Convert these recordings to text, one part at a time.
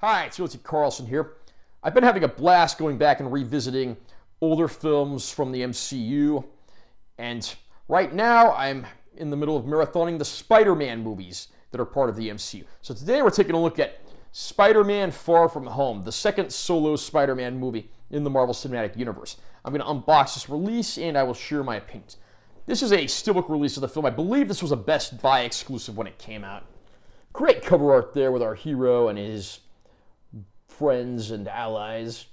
Hi, it's UHD Carlson here. I've been having a blast going back and revisiting older films from the MCU, and right now I'm in the middle of marathoning the Spider-Man movies that are part of the MCU. So today we're taking a look at Spider-Man Far From Home, the second solo Spider-Man movie in the Marvel Cinematic Universe. I'm going to unbox this release and I will share my opinions. This is a Steelbook release of the film. I believe this was a Best Buy exclusive when it came out. Great cover art there with our hero and his friends and allies.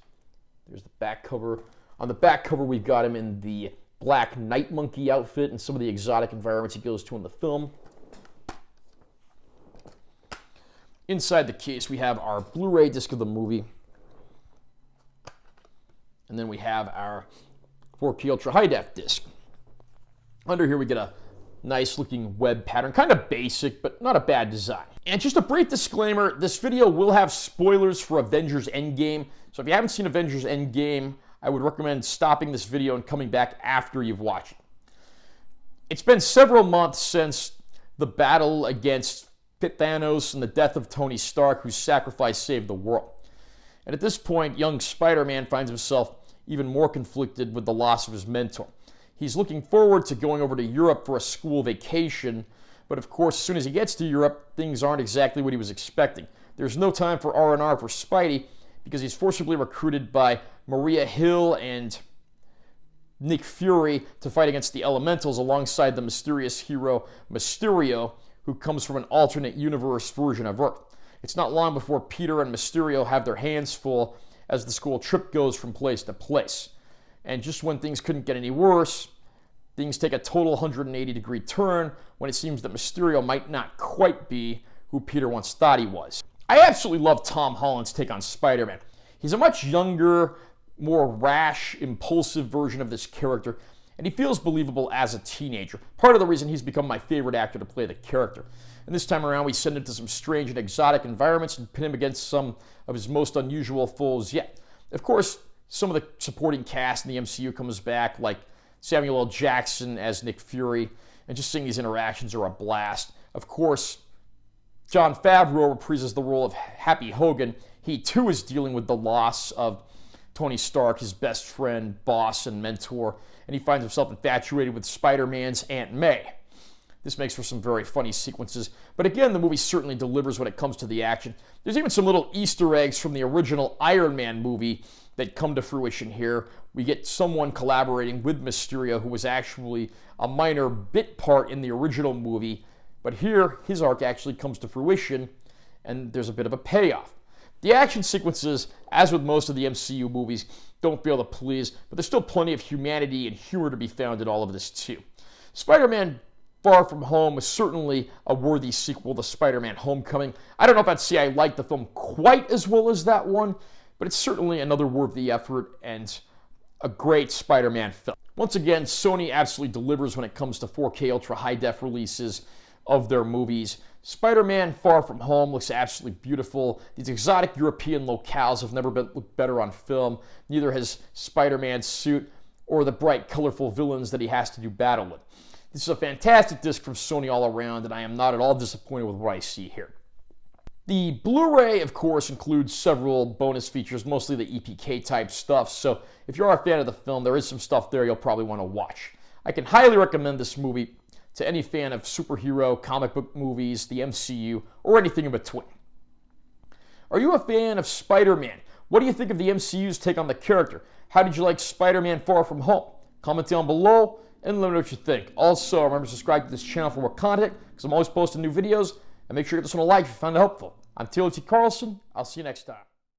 There's the back cover. On the back cover, we've got him in the black night monkey outfit and some of the exotic environments he goes to in the film. Inside the case, we have our Blu-ray disc of the movie. And then we have our 4K Ultra High Def disc. Under here, we get a nice looking web pattern, kind of basic, but not a bad design. And just a brief disclaimer, this video will have spoilers for Avengers Endgame. So if you haven't seen Avengers Endgame, I would recommend stopping this video and coming back after you've watched it. It's been several months since the battle against Thanos and the death of Tony Stark, whose sacrifice saved the world. And at this point, young Spider-Man finds himself even more conflicted with the loss of his mentor. He's looking forward to going over to Europe for a school vacation, but of course, as soon as he gets to Europe, things aren't exactly what he was expecting. There's no time for R&R for Spidey because he's forcibly recruited by Maria Hill and Nick Fury to fight against the Elementals alongside the mysterious hero Mysterio, who comes from an alternate universe version of Earth. It's not long before Peter and Mysterio have their hands full as the school trip goes from place to place. And just when things couldn't get any worse, things take a total 180-degree turn when it seems that Mysterio might not quite be who Peter once thought he was. I absolutely love Tom Holland's take on Spider-Man. He's a much younger, more rash, impulsive version of this character, and he feels believable as a teenager. Part of the reason he's become my favorite actor to play the character. And this time around, we send him to some strange and exotic environments and pin him against some of his most unusual foes yet. Of course, some of the supporting cast in the MCU comes back, like Samuel L. Jackson as Nick Fury, and just seeing these interactions are a blast. Of course, Jon Favreau reprises the role of Happy Hogan. He too is dealing with the loss of Tony Stark, his best friend, boss, and mentor, and he finds himself infatuated with Spider-Man's Aunt May. This makes for some very funny sequences, but again, the movie certainly delivers when it comes to the action. There's even some little Easter eggs from the original Iron Man movie that come to fruition here. We get someone collaborating with Mysterio who was actually a minor bit part in the original movie, but here his arc actually comes to fruition and there's a bit of a payoff. The action sequences, as with most of the MCU movies, don't fail to please, but there's still plenty of humanity and humor to be found in all of this too. Spider-Man Far From Home is certainly a worthy sequel to Spider-Man Homecoming. I don't know if I'd say I like the film quite as well as that one, but it's certainly another worthy effort and a great Spider-Man film. Once again, Sony absolutely delivers when it comes to 4K Ultra High Def releases of their movies. Spider-Man Far From Home looks absolutely beautiful. These exotic European locales have never looked better on film. Neither has Spider-Man's suit or the bright, colorful villains that he has to do battle with. This is a fantastic disc from Sony all around, and I am not at all disappointed with what I see here. The Blu-ray, of course, includes several bonus features, mostly the EPK type stuff, so if you are a fan of the film, there is some stuff there you'll probably want to watch. I can highly recommend this movie to any fan of superhero, comic book movies, the MCU, or anything in between. Are you a fan of Spider-Man? What do you think of the MCU's take on the character? How did you like Spider-Man Far From Home? Comment down below and let me know what you think. Also, remember to subscribe to this channel for more content because I'm always posting new videos. And make sure you give this one a like if you found it helpful. I'm UHD Carlson. I'll see you next time.